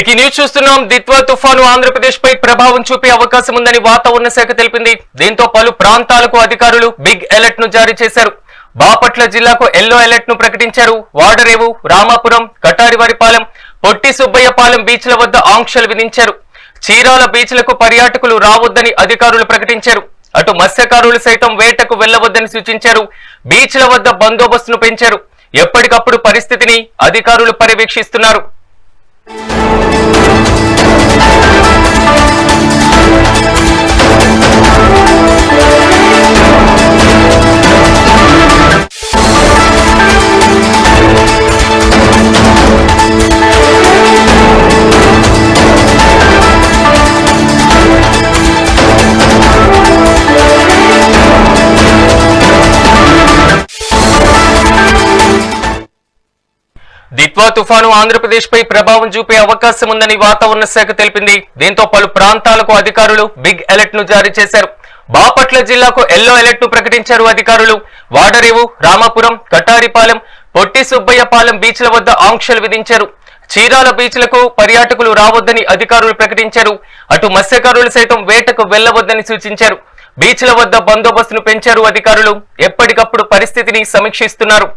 ఇక న్యూస్ చూస్తున్నాం. దిత్వా తుఫాను ఆంధ్రప్రదేశ్ పై ప్రభావం చూపే అవకాశం ఉందని వాతావరణ శాఖ తెలిపింది. దీంతో పలు ప్రాంతాలకు అధికారులు బిగ్ అలర్ట్ ను జారీ చేశారు. బాపట్ల జిల్లాకు ఎల్లో అలర్ట్ ను ప్రకటించారు. వాడరేవు, రామాపురం, కటారివారిపాలెం, పొట్టి సుబ్బయ్యపాలెం బీచ్ల వద్ద ఆంక్షలు విధించారు. చీరాల బీచ్లకు పర్యాటకులు రావద్దని అధికారులు ప్రకటించారు. అటు మత్స్యకారులు సైతం వేటకు వెళ్లవద్దని సూచించారు. బీచ్ల వద్ద బందోబస్తును పెంచారు. ఎప్పటికప్పుడు పరిస్థితిని అధికారులు పర్యవేక్షిస్తున్నారు. దిత్వా తుఫాను ఆంధ్రప్రదేశ్ పై ప్రభావం చూపే అవకాశం ఉందని వాతావరణ శాఖ తెలిపింది. దీంతో పలు ప్రాంతాలకు అధికారులు బిగ్ అలర్ట్ ను జారీ చేశారు. బాపట్ల జిల్లాకు ఎల్లో అలర్ట్ ను ప్రకటించారు అధికారులు. వాడరేవు, రామాపురం, కటారిపాలెం, పొట్టి సుబ్బయ్యపాలెం బీచ్ల వద్ద ఆంక్షలు విధించారు. చీరాల బీచ్లకు పర్యాటకులు రావద్దని అధికారులు ప్రకటించారు. అటు మత్స్యకారులు సైతం వేటకు వెళ్లవద్దని సూచించారు. బీచ్ల వద్ద బందోబస్తును పెంచారు అధికారులు. ఎప్పటికప్పుడు పరిస్థితిని సమీక్షిస్తున్నారు.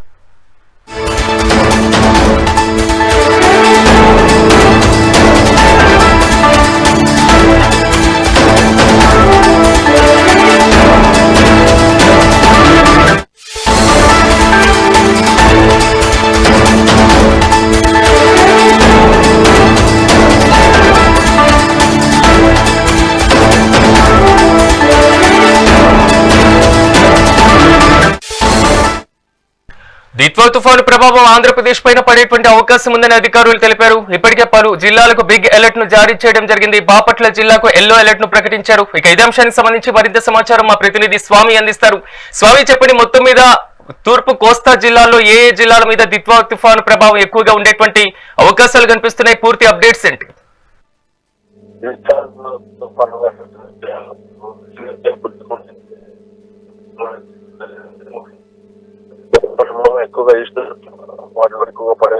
దిత్వా తుఫాను ప్రభావం ఆంధ్రప్రదేశ్ పైన పడేటువంటి అవకాశం ఉందని అధికారులు తెలిపారు. ఇప్పటికే పలు జిల్లాలకు బిగ్ అలర్ట్ ను జారీ చేయడం జరిగింది. బాపట్ల జిల్లాకు ఎల్లో అలర్ట్ ను ప్రకటించారు. ఇక ఇదే అంశానికి సంబంధించి మరింత సమాచారం మా ప్రతినిధి స్వామి అందిస్తారు. స్వామి, చెప్పండి, మొత్తం మీద తూర్పు కోస్తా జిల్లాలో ఏ జిల్లాల మీద దిత్వా తుఫాను ప్రభావం ఎక్కువగా ఉండేటువంటి అవకాశాలు కనిపిస్తున్నాయి? పూర్తి అప్డేట్స్ ఏంటి? ఎక్కువగా ఈస్ట్ వాటర్ ఎక్కువగా పడే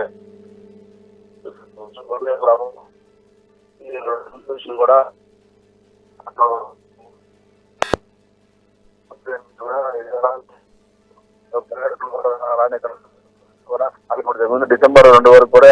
కూడా డిసెంబర్ 2 వరకు కూడా